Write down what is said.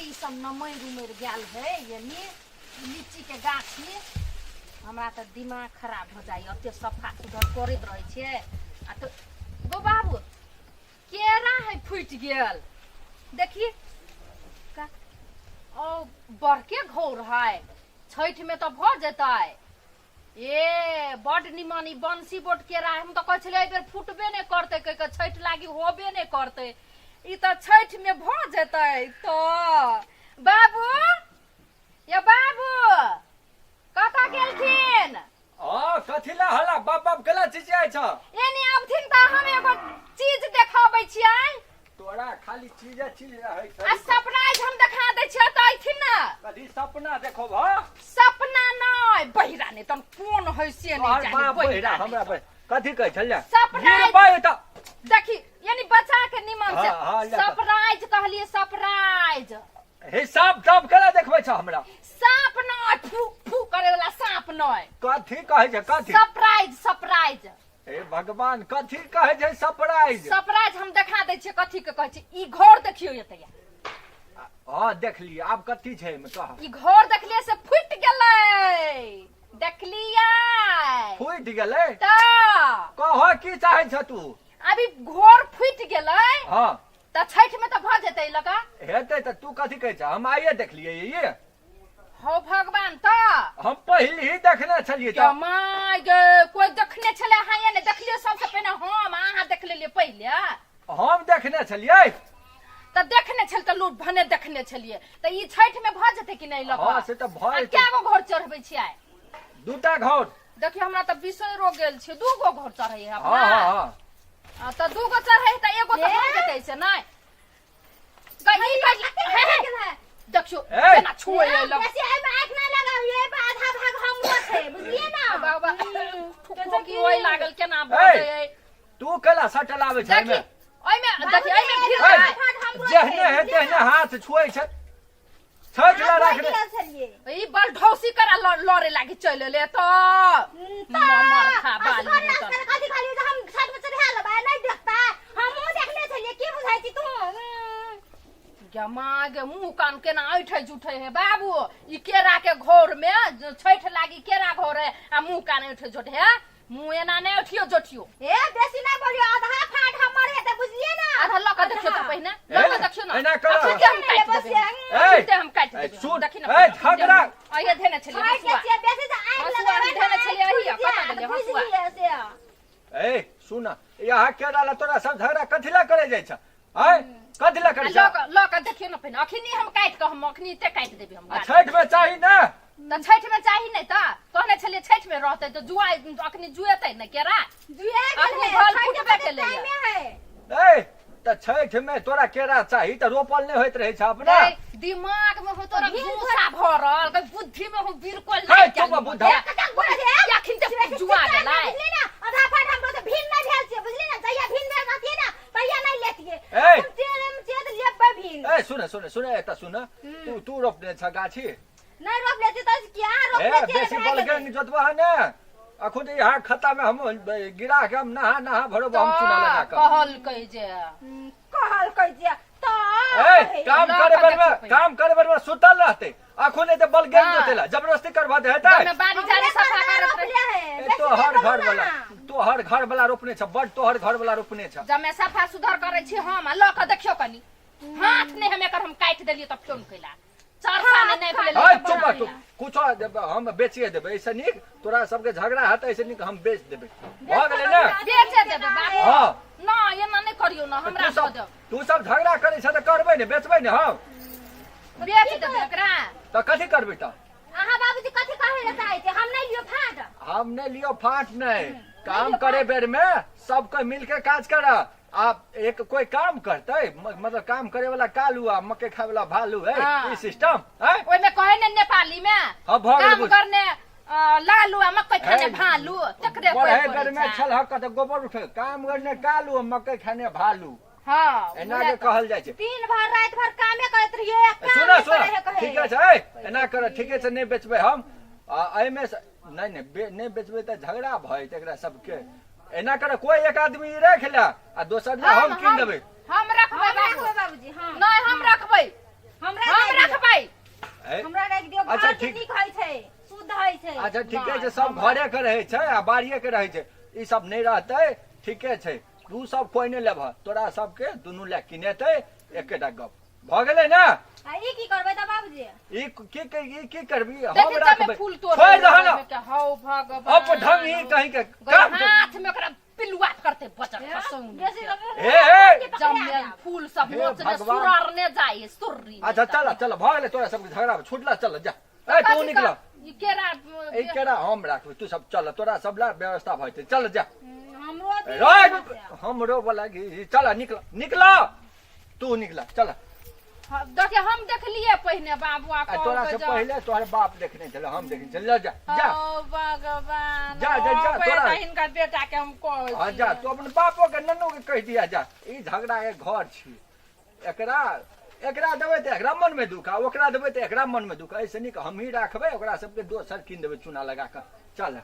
ई सब नमैर उमैर गेल है ये लीची के गाछी हमरा तो दिमाग खराब हो जाए अते सफा सुधर करैत रहे छे आ तो गो बाबू केरा है फुट गेल देखिए का ओ बड़के घोर है छठ में तो भ जेतै ए बड निमनी बंसी बोट केरा हम तो कहै छलियै बेर फुटबे नहीं करते कह छठ लागी होबे नहीं करते ई तो छठ में भ जेतै तो बाबू ये बाबू कता गेलथिन कथिला हला बाप बाप केला चिचियाइ छ एनी आबथिन त हम एगो चीज देखाबै छियै तोरा खाली चीज रहै छ आ सरप्राइज हम देखा दै छियै त आइथिन न कथि सपना देखो भ सपना नै बहिरा ने तन कोन होइ से नहीं जानी बहिरा हमरा कथि कहै छलिया सरप्राइज पाए त देखी यानी बच्चा के निमन से सरप्राइज कहलिए सरप्राइज हिसाब सब केला देखबै छ हमरा सांप नै फू फू करे वाला सांप नै कथि कहै छ कथि सरप्राइज सरप्राइज हे भगवान कथि कहै छै सरप्राइज सरप्राइज हम देखा दै छियै कथि के कहै छै ई घर देखियो एतैया हां देख लिया आब कथि छै में कह ई घर देखलिए से फुट गेलै देखलिए फुट गेलै त कह की चाहै छ तू अभी घर फुट गेलै हां त छठ में त भ जेतै लगा हेतै त तू कथि कहै छ हम आइए देख लिए ये हो भगवान त हम पहले ही देखने छलिए त माय गे कोई देखने छले हां ने देखलिए सबसे पहले हम अहाँ देख लेलिए पहले हम देखने छलिए त देखने छल त लूट भने देखने छलिए त ई छठ में भ जेतै कि नहीं लगा हां से त भ क्या गो घर चढ़बै छियै दूटा घर देखिए हमरा त बिसैरो गेल छै दू गो घर चढ़ै है हां हां हां त दू गो चढ़ै त एगो त भ जेतै से नहीं गई देखियो केना छुए लग जैसे एमे आंख ना लगाओ ये आधा भाग हमरो छै बुझलिए ना बाबा ठुकी ओइ लागल केना बोलै तू केला सटल आबै छै देखी ओइ में देखी ओइ में भीड़ जेहने है तेहने हाथ छुए छै छठ ला राखने ई बल ढौसी करा लरे लागी चले ले त मर खा बाली कथि खाली हम छठ में चढ़ा लेबा नहीं देखता हमहु देखने छलिए की बुझाई छी तू जमा गे मुंह कान केना ऐठै जुठै है बाबू ई केरा के घर में छठ लागी केरा घर है आ मुंह कान ऐठै जुठै है मुंह एना नै उठियो जोठियो ए बेसी नहीं बोलियो आधा फाट हमर है त बुझलिए ना आधा लक देखियो त पहिने लक देखियो ना एना कर हम काट देबे सुन देखि ना ए झगड़ा आइए धेने छलिए हसुआ बेसी से आंख लगाबे धेने छलिए आइए कत देले हसुआ ए सुन यहाँ केरा ला तोरा सब झगड़ा कथिला करे जाय छ हैं कथिला करे छ लक देखियो ना पहिने अखनी हम काट के हम अखनी ते काट देबे हम छठ में चाही ना त छठ में चाही नहीं त कहने छलिए छठ में रहते तो जुआ अखनी जुएतै न केरा जुए अखनी फल फूटबे केले है ए त छठ में तोरा केरा चाही त रोपल नहीं होइत रहे छ अपना दिमाग में हो तोरा भूसा भरल के बुद्धि में हो बिल्कुल है नहीं तो बुद्धा याखिन ते जुआ गेलै बुझली ना आधा फाट हमरो त भिन नहीं भेल छै बुझली ना जहिया भिन भेल रहतिए ना तहिया नहीं लेतिए ए! हम तेल में चेत लेबै भिन ए सुन एता सुन तू रोपने छ गाछी नहीं रोप लेती तो क्या रोप ए लेती बेसी बलगन जोतबा है ना अखुन यहाँ खत्ता में हम गिरा के हम नहा भरब हम चूना लगा के कहल कह जे कहल कह जे तो ए काम करे बेर में सुतल रहते अखुन ए बलगन जोतेला जबरदस्ती करबा दे हेतै में बाड़ी झाड़ी सफा करत रहे तो हर घर वाला रोपने छ बड तो हर घर वाला रोपने छ जमे सफा सुधार करे छी हम ल के देखियो कनी हाथ ने हम एकर हम काट देलिए त फोन कइला चरसा ने नहीं बोले हां चुप तू कुछ हम बेचिए देबे ऐसे निक तोरा सबके झगड़ा हत ऐसे निक हम बेच देबे भ गेलै ना बेचे देबे बाबू हां ना एना नहीं करियो ना हमरा दे दो तू सब झगड़ा करे छ त करबै ने बेचबै ने हम बेच देबे एकरा त कथि करबै त आहा बाबूजी कथि कहै ले चाहै छै हम नहीं लियो फाट हम ने लियो फाट नहीं काम करे बेर में सबको मिलके काज कर आप एक कोई काम करते मतलब काम करे वाला कालू आ मक्के खाए वाला भालू है ये सिस्टम है ओइ में कहे ने नेपाली में काम करने लालू आ मक्के खाने भालू तकरे कोई बड़े बेर में छल हक त गोबर उठे काम करने कालू आ मक्के खाने भालू हां एना के कहल जाय छै दिन भर रात भर कामे करत रहिए सुन ठीक छै एना कर ठीके से नहीं बेचबे हम एहि में नहीं बेचबे त झगड़ा भय तकरा सबके एना कर कोई एक आदमी रख ले आ दोसर ने हम कीन देबे हम रखबै बाबूजी हां नहीं हम रखबै हमरा ठीक। नीक होइ छै शुद्ध होइ छै अच्छा ठीके छै सब घरे के रहे छै आ बाड़िए के रहे छै ई सब नहीं रहते ठीके छै तू सब कोई नहीं लेबह तोरा सबके दुनू ले किनेते एकेटा गप भ गेलै ना आ ई की करबै त बाबूजी ई की करबी हम देखिन त रखबै में फूल तोड़ छोड़ दह ना हौ भगवान अब ढंग ही कहीं के काम कर हाथ में ओकरा पिलुआ करते बचत खसौन बेसी ए जमे फूल सब हे नोचने भगवान। सुरारने जाए सुर्री अच्छा चल चल भ गेलै तोरा सबके झगड़ा छूटला चल जा ए तू निकल ई केरा ए केरा हम राखबै तू सब चल तोरा सब ला व्यवस्था भ जेतै चल जा हमरो अथी रोज हमरो वाला चल निकल निकल तू निकल चल देखे हम देखलिए पहिने बाबुआ आ तोरा से पहले तोहर बाप देखने चल हम देखने चल जा जा ओ भगवान जा, जा, जा, बेटा तोरा- हिनका बेटा के हम कहै हाँ जा तू अपन बापो के नन्नू के कह दिया जा ई झगड़ा के घर छी एकरा एकरा देबै त एकरा मन में दुख आ ओकरा देबै त एकरा मन में दुख ऐसे नहीं हम ही राखबै ओकरा सबके दोसर कीन देबै चूना लगा के चल